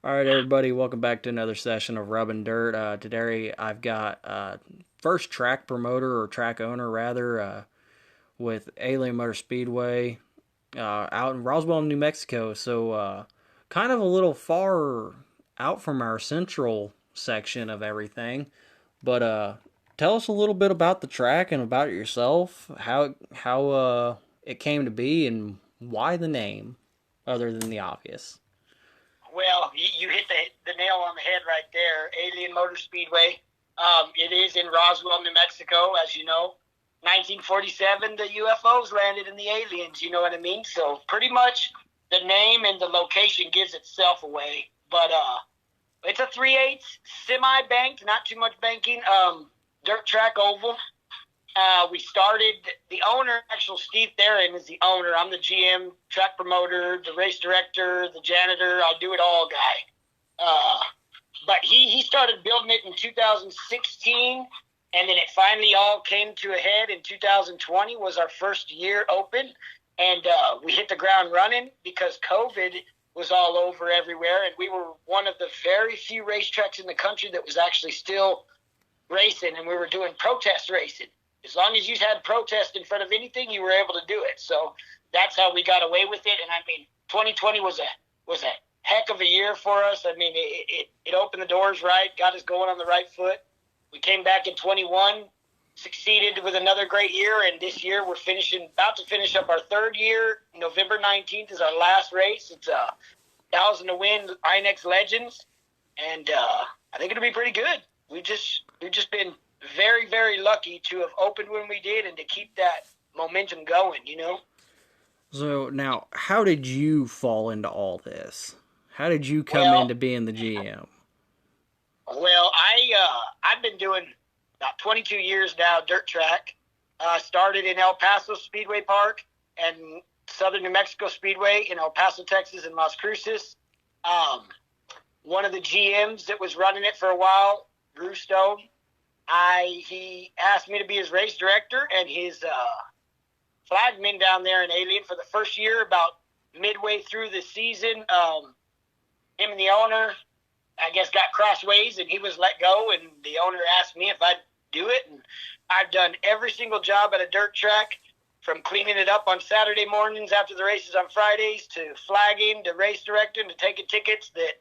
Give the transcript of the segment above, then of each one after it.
All right, everybody, welcome back to another session of Rubbing Dirt. Today I've got first track promoter or track owner rather with Ailen Motor Speedway out in Roswell, New Mexico. So kind of a little far out from our central section of everything. But tell us a little bit about the track and about yourself, how it came to be, and why the name, other than the obvious. Well, you hit the nail on the head right there. Alien Motor Speedway. It is in Roswell, New Mexico, as you know. 1947, the UFOs landed in the aliens, you know what I mean? So pretty much the name and the location gives itself away. But it's a 3/8 semi-banked, not too much banking, dirt track oval. We started, the owner, actual Steve Theron is the owner. I'm the GM, track promoter, the race director, the janitor. I do it all guy. But he started building it in 2016, and then it finally all came to a head in 2020 was our first year open. And we hit the ground running because COVID was all over everywhere. And we were one of the very few racetracks in the country that was actually still racing, and we were doing protest racing. As long as you had protest in front of anything, you were able to do it. So that's how we got away with it. And I mean, 2020 was a heck of a year for us. I mean, it opened the doors right, got us going on the right foot. We came back in 21, succeeded with another great year, and this year we're about to finish up our third year. November 19th is our last race. It's 1,000 to win INEX Legends, and I think it'll be pretty good. We've just been very, very lucky to have opened when we did and to keep that momentum going, you know? So now, how did you fall into all this? How did you come Well, into being the GM? I've been doing about 22 years now dirt track. Started in El Paso Speedway Park and Southern New Mexico Speedway in El Paso, Texas, and Las Cruces. One of the GMs that was running it for a while, Drew Stone, he asked me to be his race director and his flagman down there in Ailen for the first year. About midway through the season, him and the owner, I guess, got crossways, and he was let go. And the owner asked me if I'd do it, and I've done every single job at a dirt track, from cleaning it up on Saturday mornings after the races on Fridays to flagging to race directing to taking tickets. That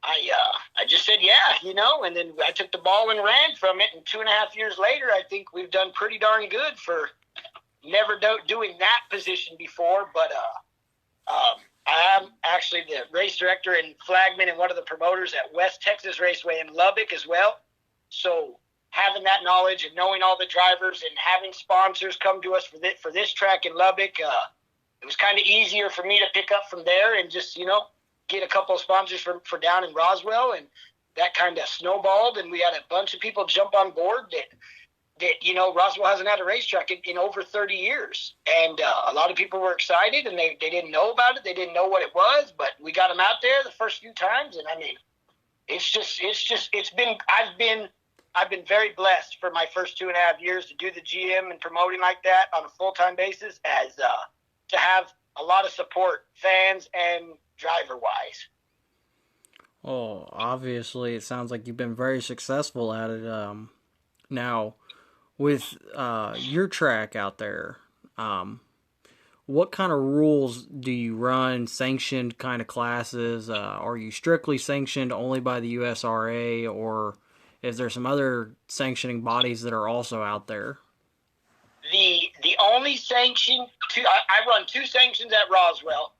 I just said, yeah, you know, and then I took the ball and ran from it. And 2.5 years later, I think we've done pretty darn good for never doing that position before. But I am actually the race director and flagman and one of the promoters at West Texas Raceway in Lubbock as well. So having that knowledge and knowing all the drivers and having sponsors come to us for this track in Lubbock, it was kind of easier for me to pick up from there and just, you know, get a couple of sponsors for down in Roswell, and that kind of snowballed, and we had a bunch of people jump on board that you know, Roswell hasn't had a racetrack in over 30 years, and a lot of people were excited, and they didn't know about it, they didn't know what it was, but we got them out there the first few times, and I mean, I've been very blessed for my first 2.5 years to do the GM and promoting like that on a full-time basis, as to have a lot of support, fans and driver wise. Well, obviously, it sounds like you've been very successful at it. Now, with your track out there, what kind of rules do you run? Sanctioned kind of classes? Are you strictly sanctioned only by the USRA, or is there some other sanctioning bodies that are also out there? The only sanction I run two sanctions at Roswell.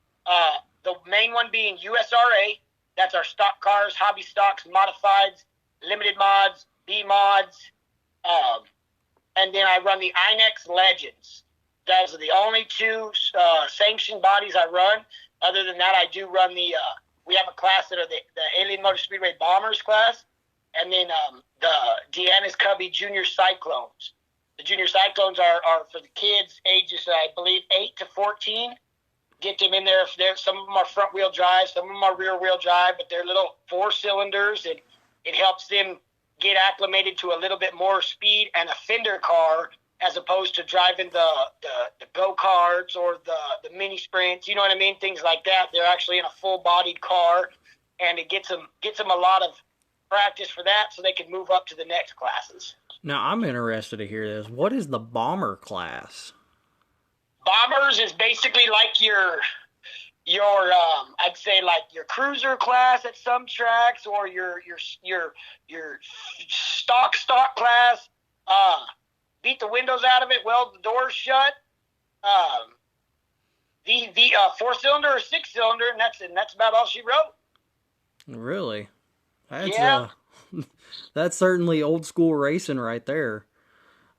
The main one being USRA. That's our stock cars, hobby stocks, modifieds, limited mods, B mods, and then I run the INEX Legends. Those are the only two sanctioned bodies I run. Other than that, I do run we have a class that are the Alien Motor Speedway Bombers class, and then the Deanna's Cubby Junior Cyclones. The Junior Cyclones are for the kids ages, I believe, 8 to 14. Get them in there. If some of them are front wheel drive, some of them are rear wheel drive, but they're little 4 cylinders, and it helps them get acclimated to a little bit more speed and a fender car, as opposed to driving the go-karts or the mini sprints, you know what I mean? Things like that. They're actually in a full-bodied car, and it gets them a lot of practice for that, so they can move up to the next classes. Now, I'm interested to hear this. What is the bomber class? Bombers is basically like your I'd say like your cruiser class at some tracks, or your stock class. Beat the windows out of it, weld the doors shut. The 4-cylinder or 6-cylinder, and that's about all she wrote. Really? That's yeah. That's certainly old school racing right there.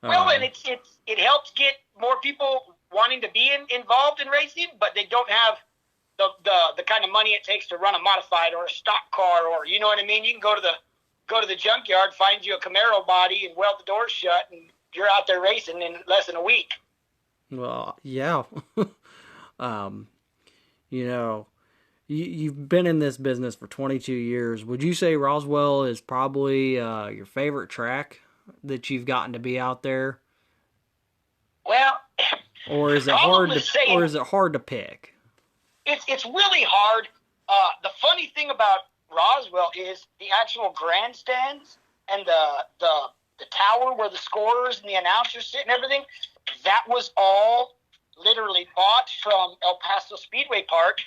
Well, and it helps get more people wanting to be involved in racing, but they don't have the kind of money it takes to run a modified or a stock car, or you know what I mean. You can go to the junkyard, find you a Camaro body, and weld the doors shut, and you're out there racing in less than a week. Well, yeah. You know, you've been in this business for 22 years. Would you say Roswell is probably your favorite track that you've gotten to be out there? Well, or is it hard to pick? It's really hard. The funny thing about Roswell is the actual grandstands and the tower where the scorers and the announcers sit and everything. That was all literally bought from El Paso Speedway Park,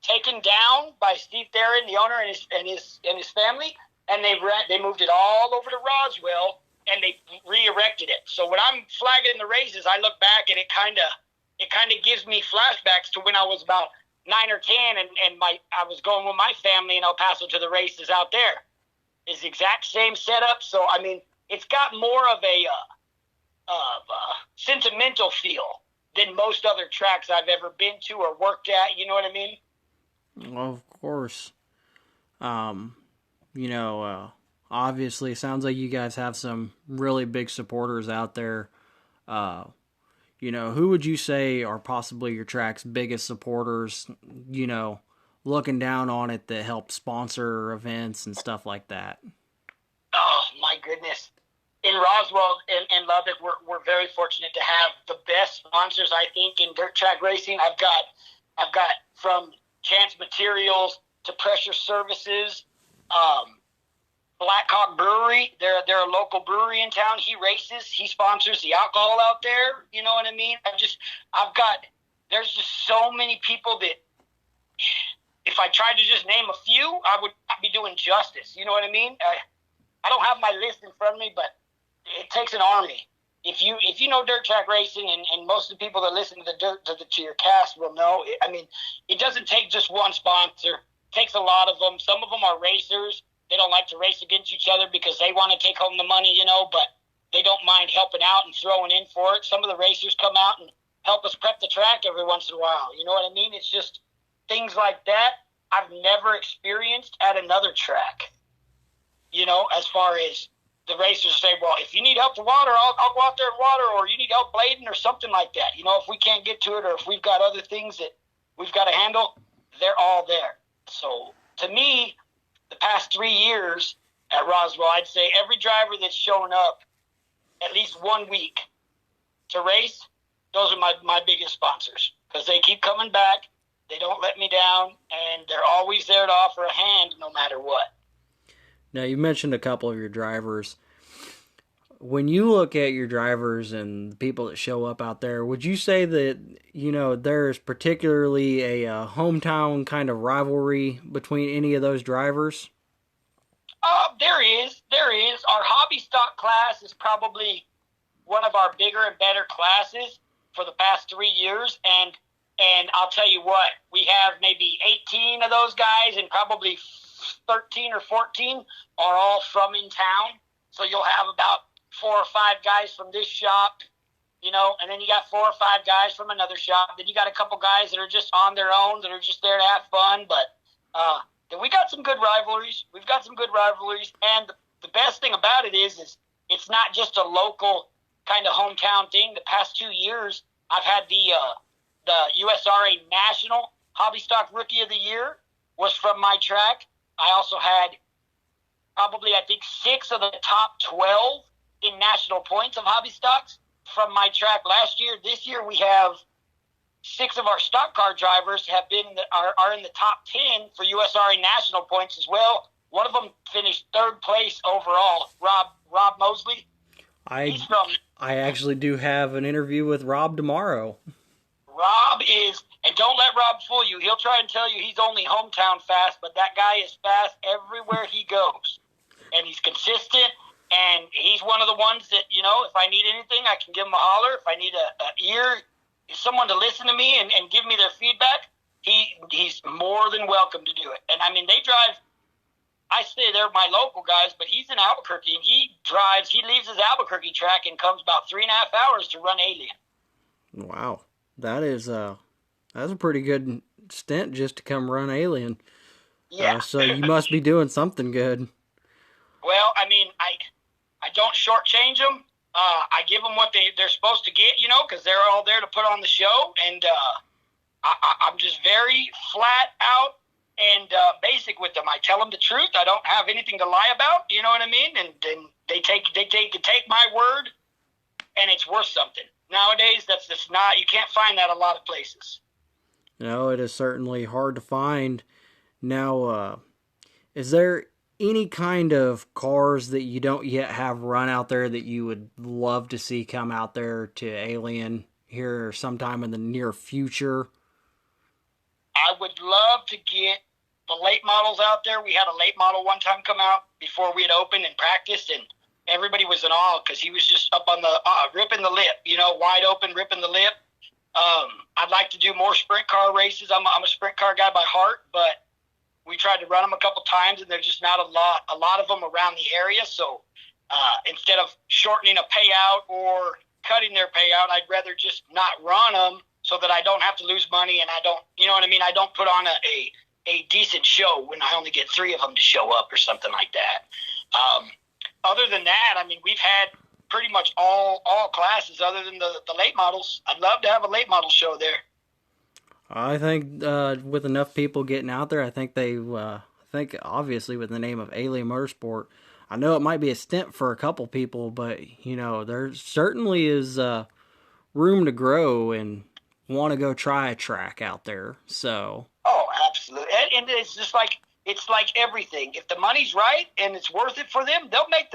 taken down by Steve Theron, the owner, and his family, and they moved it all over to Roswell, and they re-erected it. So when I'm flagging the races, I look back and it kind of gives me flashbacks to when I was about 9 or 10, and I was going with my family in El Paso to the races out there. It's the exact same setup. So I mean, it's got more of a sentimental feel than most other tracks I've ever been to or worked at. You know what I mean? Well, of course. Obviously, it sounds like you guys have some really big supporters out there. Who would you say are possibly your track's biggest supporters, looking down on it, that help sponsor events and stuff like that? Oh, my goodness. In Roswell and Lubbock, we're very fortunate to have the best sponsors, I think, in dirt track racing. I've got from Chance Materials to Pressure Services, Blackhawk Brewery. They're a local brewery in town. He sponsors the alcohol out there. You know what I mean? There's just so many people that if I tried to just name a few, I would not be doing justice. You know what I mean? I don't have my list in front of me, but it takes an army. If you know dirt track racing, and most of the people that listen to your cast will know, it doesn't take just one sponsor. It takes a lot of them. Some of them are racers. They don't like to race against each other because they want to take home the money, but they don't mind helping out and throwing in for it. Some of the racers come out and help us prep the track every once in a while. You know what I mean? It's just things like that I've never experienced at another track. As far as the racers say, well, if you need help with water, I'll go out there and water, or you need help blading or something like that. If we can't get to it, or if we've got other things that we've got to handle, they're all there. So to me, the past 3 years at Roswell, I'd say every driver that's shown up at least 1 week to race, those are my biggest sponsors, because they keep coming back. They don't let me down, and they're always there to offer a hand no matter what. Now, you mentioned a couple of your drivers. When you look at your drivers and the people that show up out there, would you say that, there's particularly a hometown kind of rivalry between any of those drivers? There is. Our hobby stock class is probably one of our bigger and better classes for the past 3 years. And I'll tell you what, we have maybe 18 of those guys, and probably 13 or 14 are all from in town. So you'll have about 4 or 5 guys from this shop, and then you got 4 or 5 guys from another shop. Then you got a couple guys that are just on their own, that are just there to have fun. But then we got some good rivalries. We've got some good rivalries. And the best thing about it is it's not just a local kind of hometown thing. The past 2 years, I've had the USRA National Hobby Stock Rookie of the Year was from my track. I also had probably, I think, 6 of the top 12 in national points of hobby stocks from my track last year. This year we have 6 of our stock car drivers are in the top 10 for USRA national points as well. One of them finished 3rd place overall. Rob Mosley. I actually do have an interview with Rob tomorrow. Rob is, and don't let Rob fool you. He'll try and tell you he's only hometown fast, but that guy is fast everywhere he goes. And he's consistent, and he's one of the ones that, if I need anything, I can give him a holler. If I need a ear, someone to listen to me and give me their feedback, he's more than welcome to do it. And, I mean, they drive, I say they're my local guys, but he's in Albuquerque, and he leaves his Albuquerque track and comes about 3.5 hours to run Ailen. Wow. That's a pretty good stint just to come run Ailen. Yeah. So you must be doing something good. Well, I mean, I don't shortchange them. I give them what they're supposed to get, because they're all there to put on the show. And I'm just very flat out and basic with them. I tell them the truth. I don't have anything to lie about. You know what I mean? And they take my word, and it's worth something. Nowadays, that's just not. You can't find that a lot of places. No, it is certainly hard to find. Now, is there any kind of cars that you don't yet have run out there that you would love to see come out there to Ailen here sometime in the near future? I would love to get the late models out there. We had a late model one time come out before we had opened and practiced, and everybody was in awe because he was just up on the ripping the lip, wide open, ripping the lip. I'd like to do more sprint car races. I'm a sprint car guy by heart, but we tried to run them a couple times, and there's just not a lot of them around the area. So instead of shortening a payout or cutting their payout, I'd rather just not run them so that I don't have to lose money, and I don't, I don't put on a decent show when I only get 3 of them to show up or something like that. Other than that, I mean, we've had pretty much all classes other than the late models. I'd love to have a late model show there. I think with enough people getting out there, I think obviously with the name of Ailen Motorsport, I know it might be a stint for a couple people, but, there certainly is room to grow and want to go try a track out there. So. Oh, absolutely. And it's just like, it's like everything. If the money's right and it's worth it for them, they'll make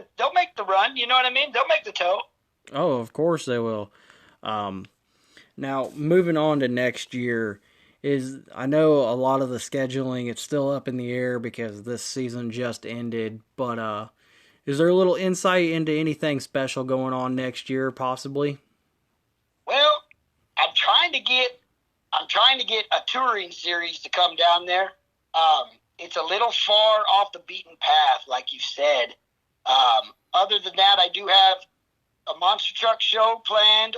the run. You know what I mean? They'll make the tow. Oh, of course they will. Now, moving on to next year, I know a lot of the scheduling, it's still up in the air because this season just ended, but is there a little insight into anything special going on next year, possibly? Well, I'm trying to get a touring series to come down there. It's a little far off the beaten path, like you said. Other than that, I do have a monster truck show planned.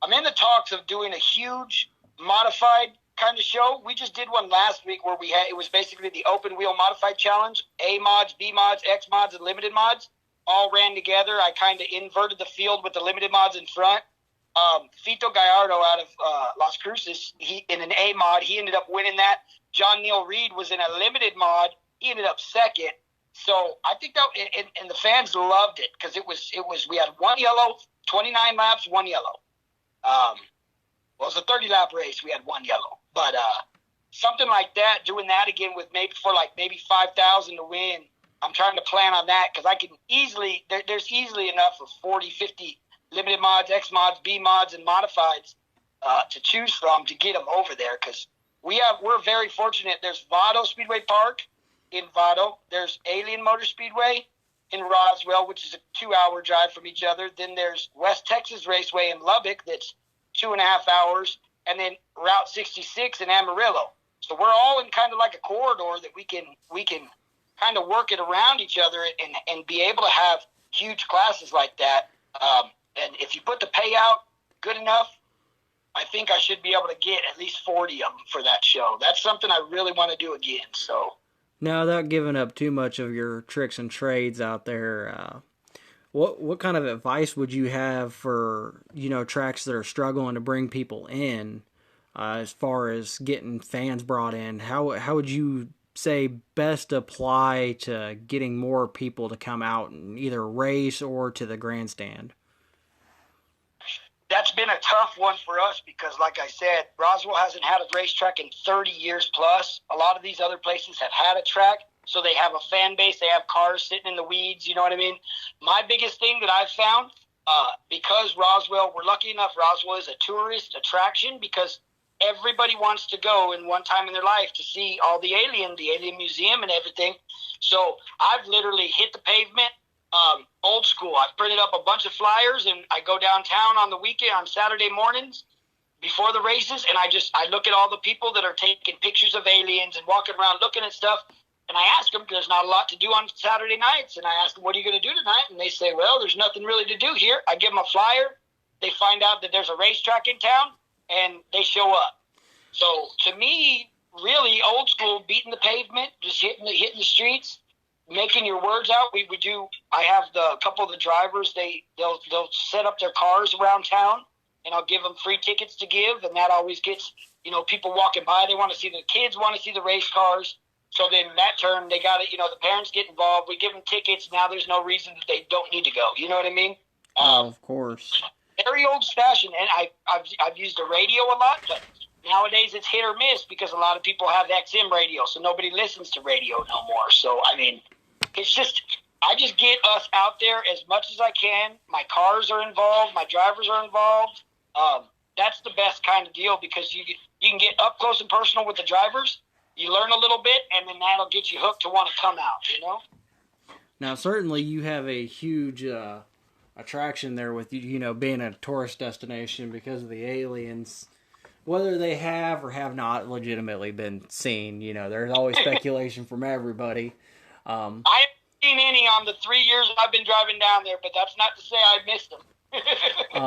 I'm in the talks of doing a huge modified kind of show. We just did one last week where it was basically the open wheel modified challenge. A mods, B mods, X mods, and limited mods all ran together. I kind of inverted the field with the limited mods in front. Fito Gallardo out of Las Cruces, in an A mod, he ended up winning that. John Neil Reed was in a limited mod. He ended up second. So I think that, and the fans loved it because it was we had one yellow, 29 laps, one yellow. It was a 30-lap race. We had one yellow, but something like that, doing that again with maybe 5,000 to win. I'm trying to plan on that because I can easily, there's easily enough of 40, 50 limited mods, X mods, B mods, and modifieds to choose from to get them over there because we're very fortunate. There's Vado Speedway Park in Vado. There's Ailen Motor Speedway in Roswell, which is a 2-hour drive from each other. Then there's West Texas Raceway in Lubbock that's 2.5 hours, and then Route 66 in Amarillo. So we're all in kind of like a corridor that we can kind of work it around each other and be able to have huge classes like that. And if you put the payout good enough, I think I should be able to get at least 40 of them for that show. That's something I really want to do again. So, now, without giving up too much of your tricks and trades out there, what kind of advice would you have for tracks that are struggling to bring people in, as far as getting fans brought in? How would you say best apply to getting more people to come out and either race or to the grandstand? That's been a tough one for us because, like I said, Roswell hasn't had a racetrack in 30 years plus. A lot of these other places have had a track, so they have a fan base. They have cars sitting in the weeds, you know what I mean? My biggest thing that I've found, because Roswell, we're lucky enough, Roswell is a tourist attraction because everybody wants to go in one time in their life to see all the Alien Museum and everything. So I've literally hit the pavement. Old school. I've printed up a bunch of flyers and I go downtown on the weekend on Saturday mornings before the races and I look at all the people that are taking pictures of aliens and walking around looking at stuff and I ask them because there's not a lot to do on Saturday nights and I ask them, what are you going to do tonight? And they say, well, there's nothing really to do here. I give them a flyer. They find out that there's a racetrack in town and they show up. So to me, really old school, beating the pavement, just hitting the streets, making your words out. We do. I have a couple of the drivers. They'll set up their cars around town, and I'll give them free tickets to give, and that always gets people walking by. They want to see the kids, want to see the race cars. So then in that turn, they got it. The parents get involved. We give them tickets. Now there's no reason that they don't need to go. You know what I mean? Of course. Very old fashioned, and I've used the radio a lot, but nowadays it's hit or miss because a lot of people have XM radio, so nobody listens to radio no more. So I mean. It's just, I just get us out there as much as I can. My cars are involved. My drivers are involved. That's the best kind of deal because you can get up close and personal with the drivers. You learn a little bit, and then that'll get you hooked to want to come out, Now, certainly you have a huge attraction there with, being a tourist destination because of the aliens. Whether they have or have not legitimately been seen, there's always speculation from everybody. I haven't seen any on the 3 years I've been driving down there, but that's not to say I missed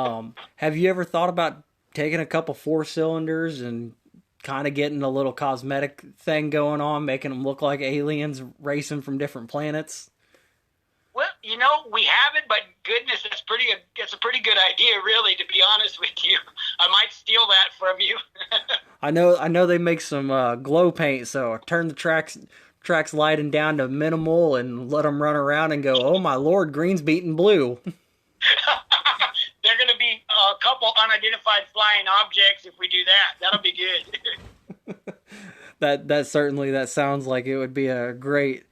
them. Have you ever thought about taking a couple 4-cylinders and kind of getting a little cosmetic thing going on, making them look like aliens racing from different planets? Well, we haven't, but goodness, it's a pretty good idea, really, to be honest with you. I might steal that from you. I know they make some glow paint, so turn the tracks lighting down to minimal and let them run around and go, oh my lord, green's beating blue. They're going to be a couple unidentified flying objects if we do that. That'll be good. that sounds like it would be a great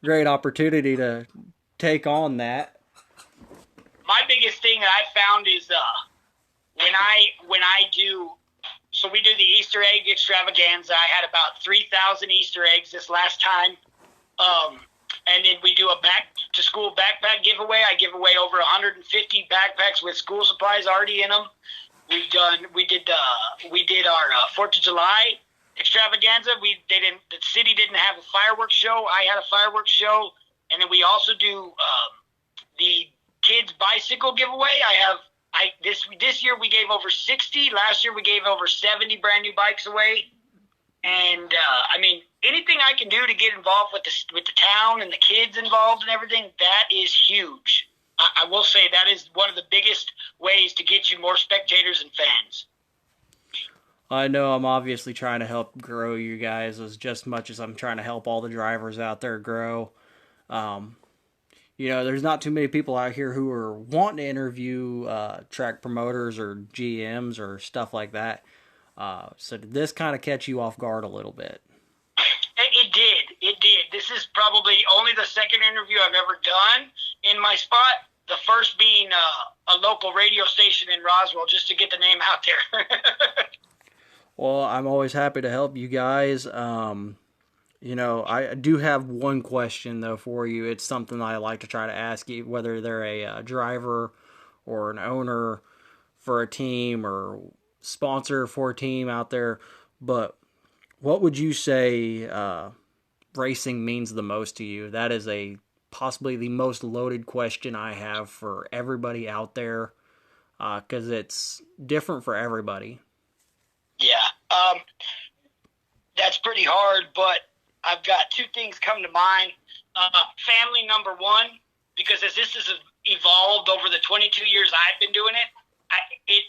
opportunity to take on that. My biggest thing that I found is when I do. So we do the Easter egg extravaganza. I had about 3,000 Easter eggs this last time. And then we do a back-to-school backpack giveaway. I give away over 150 backpacks with school supplies already in them. We did our 4th of July extravaganza. The city didn't have a fireworks show. I had a fireworks show. And then we also do the kids' bicycle giveaway. This year we gave over 60. Last year we gave over 70 brand new bikes away. And anything I can do to get involved with the town and the kids involved and everything, that is huge. I will say that is one of the biggest ways to get you more spectators and fans. I know I'm obviously trying to help grow you guys as just much as I'm trying to help all the drivers out there grow. There's not too many people out here who are wanting to interview track promoters or GMs or stuff like that. So did this kind of catch you off guard a little bit? It did. This is probably only the second interview I've ever done in my spot. The first being a local radio station in Roswell, just to get the name out there. Well, I'm always happy to help you guys. I do have one question, though, for you. It's something I like to try to ask you, whether they're a driver or an owner for a team or sponsor for a team out there. But what would you say racing means the most to you? That is possibly the most loaded question I have for everybody out there because it's different for everybody. Yeah, that's pretty hard, but I've got two things come to mind. Family, number one, because as this has evolved over the 22 years I've been doing it,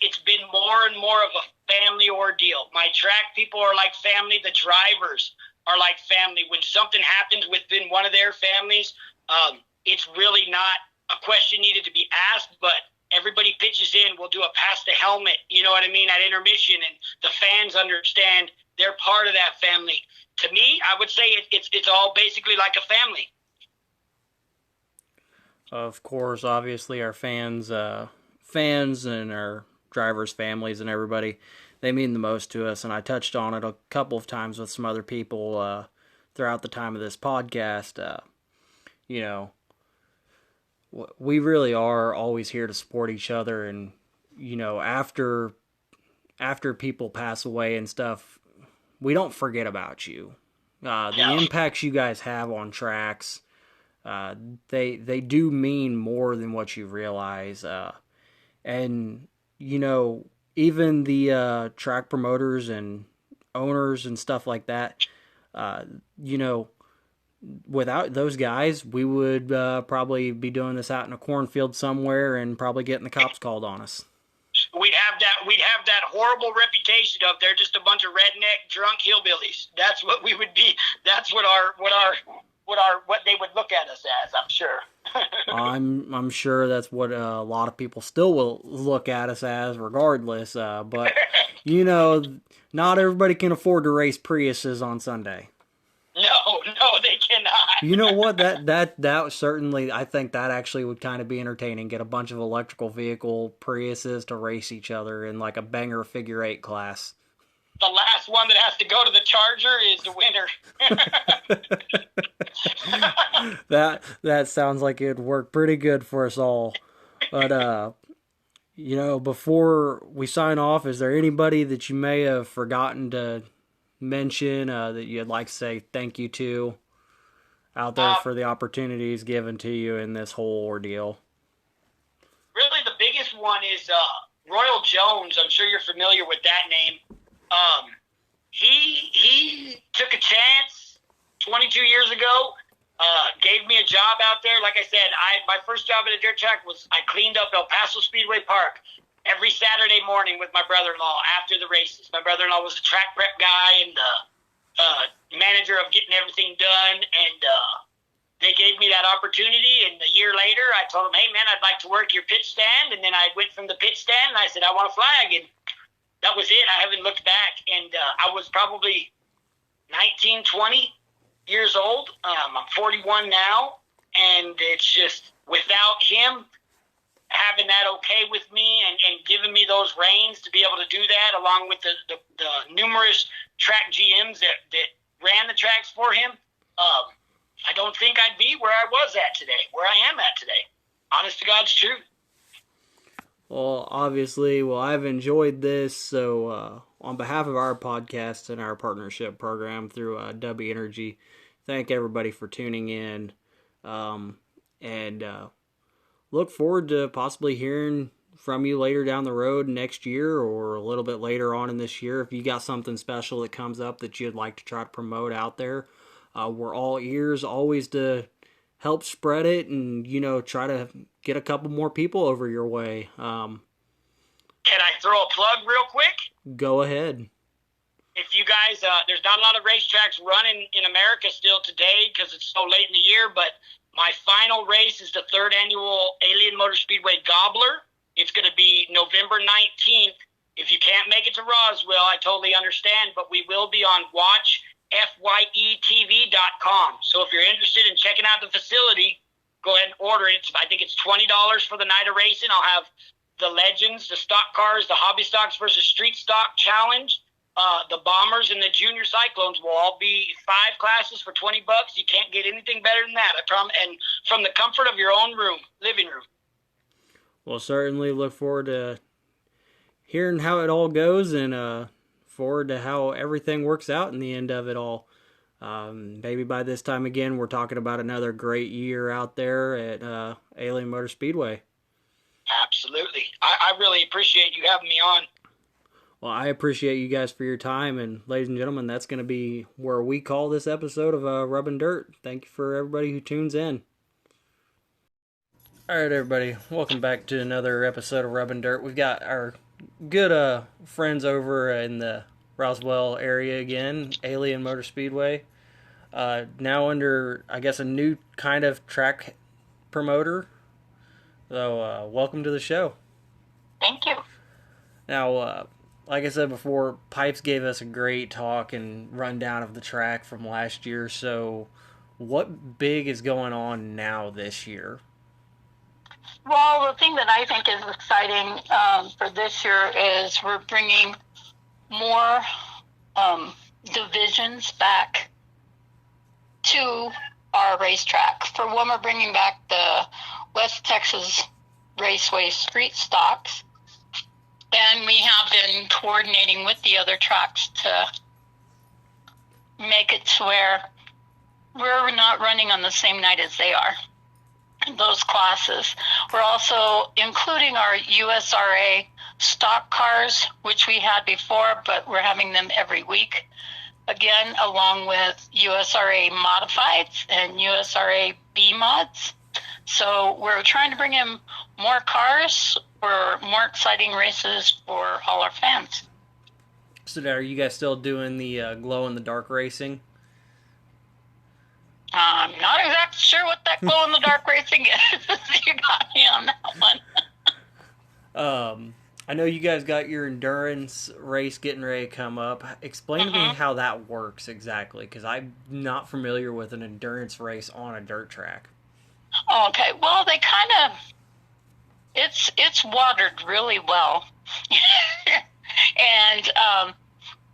it's been more and more of a family ordeal. My track people are like family. The drivers are like family. When something happens within one of their families, it's really not a question needed to be asked, but everybody pitches in. We'll do a pass the helmet, you know what I mean, at intermission, and the fans understand they're part of that family. To me, I would say it's all basically like a family. Of course, obviously, our fans and our drivers' families and everybody, they mean the most to us. And I touched on it a couple of times with some other people throughout the time of this podcast. You know, we really are always here to support each other. And, you know, after people pass away and stuff, we don't forget about you. The impacts you guys have on tracks, they do mean more than what you realize. And, you know, even the track promoters and owners and stuff like that, you know, without those guys, we would probably be doing this out in a cornfield somewhere and probably getting the cops called on us. We'd have that horrible reputation of they're just a bunch of redneck drunk hillbillies. That's what we would be. That's what they would look at us as, I'm sure. I'm sure that's what a lot of people still will look at us as regardless. But you know, not everybody can afford to race Priuses on Sunday. No, they cannot. You know what? That certainly, I think that actually would kind of be entertaining. Get a bunch of electrical vehicle Priuses to race each other in like a banger figure 8 class. The last one that has to go to the Charger is the winner. That sounds like it'd work pretty good for us all. But you know, before we sign off, is there anybody that you may have forgotten to mention that you'd like to say thank you to out there for the opportunities given to you in this whole ordeal? Really, the biggest one is Royal Jones. I'm sure you're familiar with that name. He took a chance 22 years ago, gave me a job out there. Like I said, my first job at a dirt track was I cleaned up El Paso Speedway Park every Saturday morning with my brother-in-law after the races. My brother-in-law was the track prep guy and the manager of getting everything done, and they gave me that opportunity. And a year later, I told them, hey, man, I'd like to work your pit stand. And then I went from the pit stand, and I said, I want a flag. And that was it. I haven't looked back. And I was probably 19, 20 years old. I'm 41 now, and it's just without him having that okay with me and giving me those reins to be able to do that, along with the numerous track GMs that ran the tracks for him, I don't think I'd be where I was at today, where I am at today. Honest to God's truth. Well, obviously, I've enjoyed this, so on behalf of our podcast and our partnership program through W Energy, thank everybody for tuning in, and look forward to possibly hearing from you later down the road next year or a little bit later on in this year. If you got something special that comes up that you'd like to try to promote out there, we're all ears always to help spread it and, you know, try to get a couple more people over your way. Can I throw a plug real quick? Go ahead. If you guys, there's not a lot of racetracks running in America still today because it's so late in the year, but my final race is the 3rd annual Ailen Motor Speedway Gobbler. It's going to be November 19th. If you can't make it to Roswell, I totally understand, but we will be on watchfyetv.com. So if you're interested in checking out the facility, go ahead and order it. I think it's $20 for the night of racing. I'll have the Legends, the stock cars, the Hobby Stocks versus Street Stock Challenge. The Bombers and the Junior Cyclones will all be 5 classes for $20. You can't get anything better than that, I promise. And from the comfort of your own living room. Well, certainly look forward to hearing how it all goes, and forward to how everything works out in the end of it all. Maybe by this time again, we're talking about another great year out there at Ailen Motor Speedway. Absolutely. I really appreciate you having me on. Well, I appreciate you guys for your time, and ladies and gentlemen, that's going to be where we call this episode of Rubbin' Dirt. Thank you for everybody who tunes in. All right, everybody, welcome back to another episode of Rubbin' Dirt. We've got our good friends over in the Roswell area again, Ailen Motor Speedway. Now under, I guess, a new kind of track promoter. So, welcome to the show. Thank you. Now, like I said before, Pipes gave us a great talk and rundown of the track from last year. So, what big is going on now this year? Well, the thing that I think is exciting for this year is we're bringing more divisions back to our racetrack. For one, we're bringing back the West Texas Raceway street stocks, and we have been coordinating with the other tracks to make it to where we're not running on the same night as they are in those classes. We're also including our USRA stock cars, which we had before, but we're having them every week. Again, along with USRA modifieds and USRA B mods. So we're trying to bring in more cars for more exciting races for all our fans. So, are you guys still doing the glow in the dark racing? I'm not exactly sure what that glow in the dark racing is. You got me on that one. I know you guys got your endurance race getting ready to come up. Explain to me how that works exactly, because I'm not familiar with an endurance race on a dirt track. Okay, well, they kind of, it's watered really well. And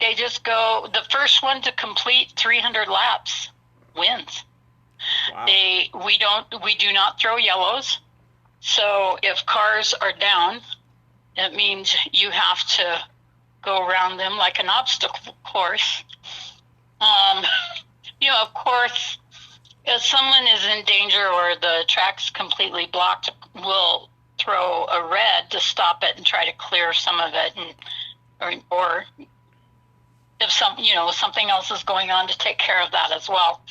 they just go, the first one to complete 300 laps wins. Wow. We do not throw yellows. So if cars are down, it means you have to go around them like an obstacle course. Of course, if someone is in danger or the track's completely blocked, we'll throw a red to stop it and try to clear some of it, or if something else is going on, to take care of that as well.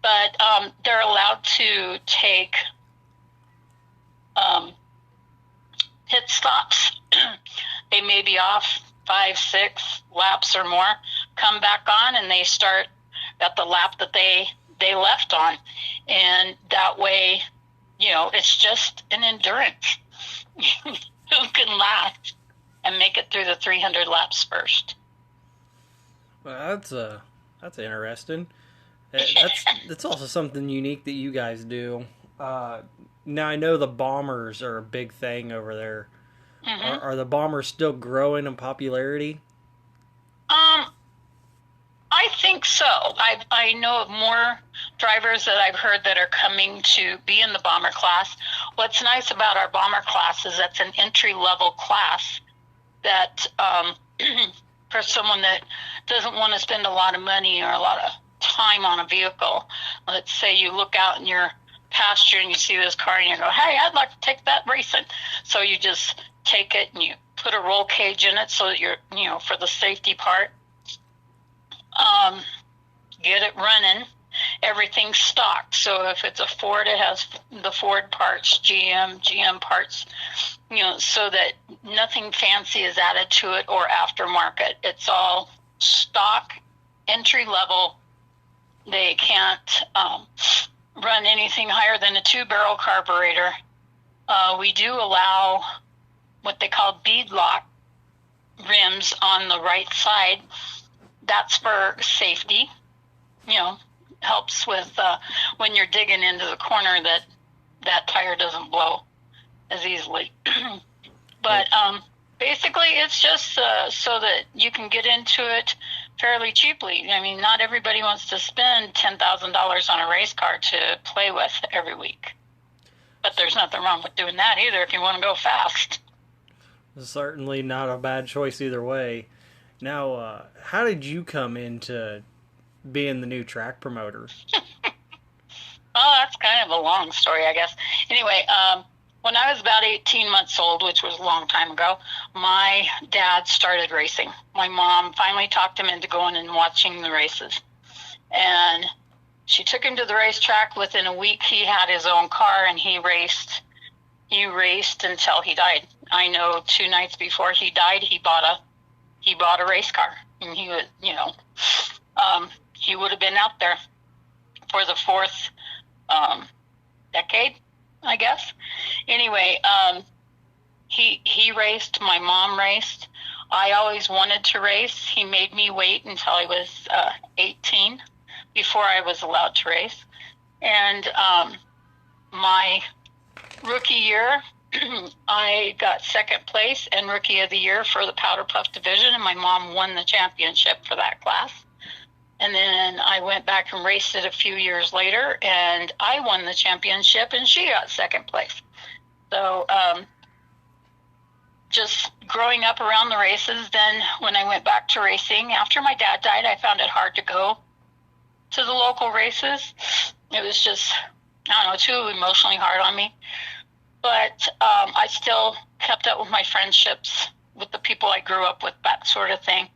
But they're allowed to take pit stops. They may be off 5, 6 laps or more, come back on, and they start at the lap that they left on. And that way, it's just an endurance. Who can last and make it through the 300 laps first? Well, that's interesting. That's also something unique that you guys do. Now, I know the bombers are a big thing over there. Mm-hmm. Are the bombers still growing in popularity? I think so. I know of more drivers that I've heard that are coming to be in the bomber class. What's nice about our bomber class is that's an entry-level class that for someone that doesn't want to spend a lot of money or a lot of time on a vehicle. Let's say you look out in your pasture and you see this car and you go, hey, I'd like to take that racing. So you just take it and you put a roll cage in it so that you're, for the safety part. Get it running. Everything's stocked. So if it's a Ford, it has the Ford parts, GM parts, so that nothing fancy is added to it or aftermarket. It's all stock, entry level. They can't run anything higher than a 2-barrel carburetor. We do allow what they call bead lock rims on the right side. That's for safety. Helps with when you're digging into the corner that tire doesn't blow as easily. But basically, it's just so that you can get into it fairly cheaply. I mean, not everybody wants to spend $10,000 on a race car to play with every week. But there's nothing wrong with doing that either if you want to go fast. Certainly not a bad choice either way. Now, how did you come into being the new track promoter? Well, that's kind of a long story, I guess. Anyway, when I was about 18 months old, which was a long time ago, my dad started racing. My mom finally talked him into going and watching the races. And she took him to the racetrack. Within a week, he had his own car, and he raced. He raced until he died. I know 2 nights before he died, he bought a race car. And he was, he would have been out there for the 4th decade, I guess. Anyway, He raced. My mom raced. I always wanted to race. He made me wait until I was 18 before I was allowed to race. And my rookie year, I got second place and rookie of the year for the Powder Puff division, and my mom won the championship for that class. And then I went back and raced it a few years later, and I won the championship, and she got second place. So just growing up around the races, then when I went back to racing, after my dad died, I found it hard to go to the local races. It was just, I don't know, too emotionally hard on me. But I still kept up with my friendships with the people I grew up with, that sort of thing.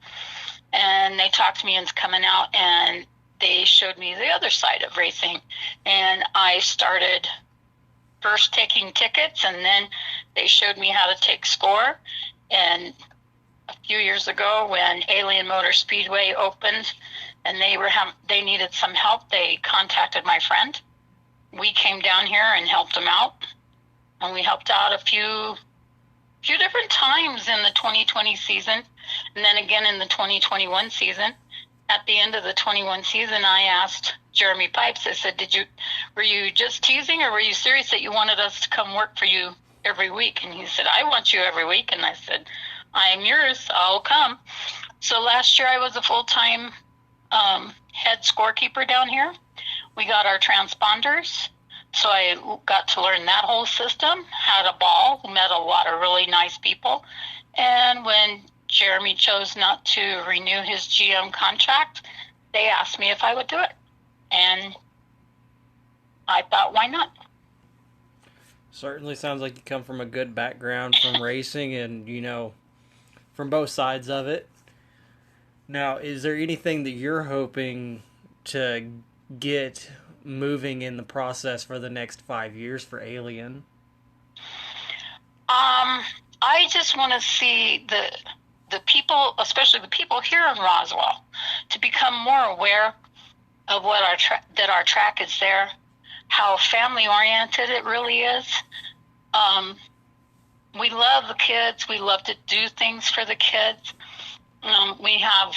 And they talked me into coming out, and they showed me the other side of racing. And I started first taking tickets, and then they showed me how to take score. And a few years ago, when Ailen Motor Speedway opened and they needed some help, they contacted my friend. We came down here and helped them out. And we helped out a few different times in the 2020 season, and then again in the 2021 season. At the end of the 21 season, I asked Jeremy Pipes, I said, were you just teasing, or were you serious that you wanted us to come work for you every week? And he said, I want you every week. And I said, I am yours, I'll come. So last year I was a full-time head scorekeeper down here. We got our transponders. So I got to learn that whole system, had a ball, met a lot of really nice people. And when Jeremy chose not to renew his GM contract, they asked me if I would do it. And I thought, why not? Certainly sounds like you come from a good background from racing and, from both sides of it. Now, is there anything that you're hoping to get moving in the process for the next 5 years for Ailen? I just want to see the people, especially the people here in Roswell, to become more aware of what that our track is there, how family oriented it really is. We love the kids. We love to do things for the kids. We have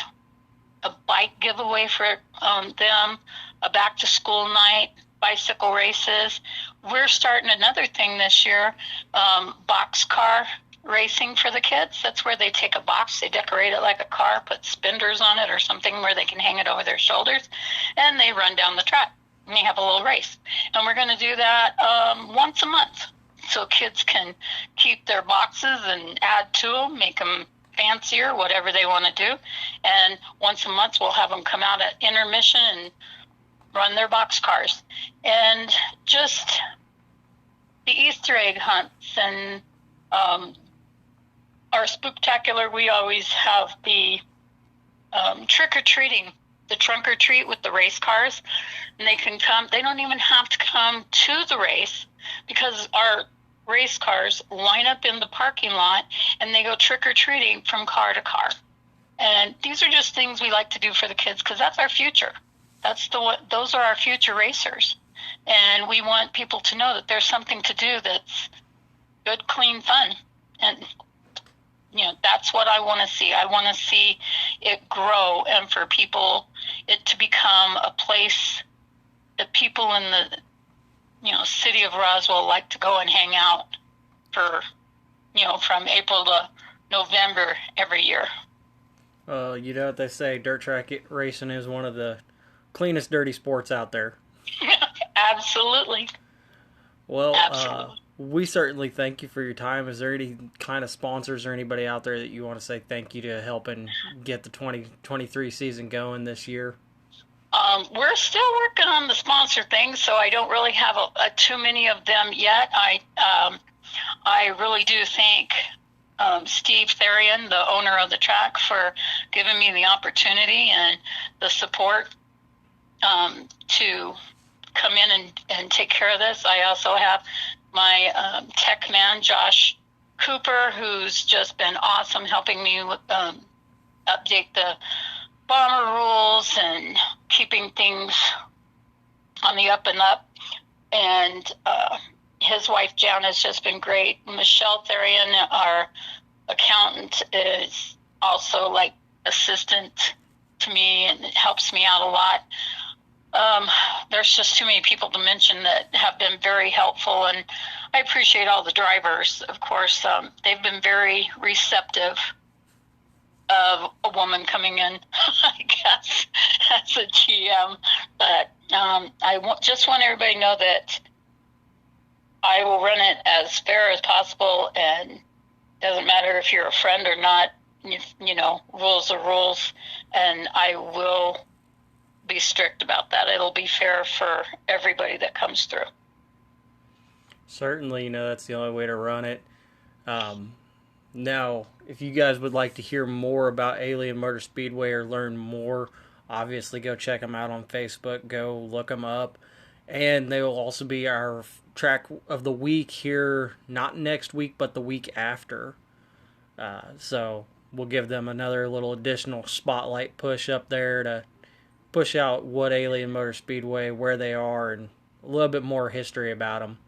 a bike giveaway for them, a back to school night, bicycle races. We're starting another thing this year, box car racing for the kids. That's where they take a box, they decorate it like a car, put spinders on it or something where they can hang it over their shoulders, and they run down the track and they have a little race. And we're going to do that once a month, so kids can keep their boxes and add to them, make them fancier, whatever they want to do. And once a month we'll have them come out at intermission and run their box cars. And just the Easter egg hunts and our spooktacular, we always have the trick-or-treating, the trunk or treat with the race cars. And they can come, they don't even have to come to the race, because our race cars line up in the parking lot and they go trick-or-treating from car to car. And these are just things we like to do for the kids, because that's our future. Those are our future racers. And we want people to know that there's something to do that's good, clean fun. And, that's what I want to see. I want to see it grow, and for people, it to become a place that people in the, city of Roswell like to go and hang out for, from April to November every year. You know what they say, dirt track racing is one of the cleanest dirty sports out there. Absolutely. Well, absolutely. We certainly thank you for your time. Is there any kind of sponsors or anybody out there that you want to say thank you to helping get the 2023 season going this year? We're still working on the sponsor thing, so I don't really have too many of them yet. I really do thank Steve Therian, the owner of the track, for giving me the opportunity and the support to come in and take care of this. I also have my tech man, Josh Cooper, who's just been awesome helping me update the bomber rules and keeping things on the up and up. And his wife Jan has just been great. Michelle Therian, our accountant, is also like assistant to me and it helps me out a lot. There's just too many people to mention that have been very helpful, and I appreciate all the drivers. Of course, they've been very receptive of a woman coming in, I guess, as a GM. But just want everybody to know that I will run it as fair as possible, and it doesn't matter if you're a friend or not. You know, rules are rules, and I will be strict about that. It'll be fair for everybody that comes through. Certainly, that's the only way to run it. Now, if you guys would like to hear more about Ailen Motor Speedway or learn more, obviously go check them out on Facebook. Go look them up. And they will also be our track of the week here, not next week, but the week after. So we'll give them another little additional spotlight push up there to push out what Ailen Motor Speedway, where they are, and a little bit more history about them.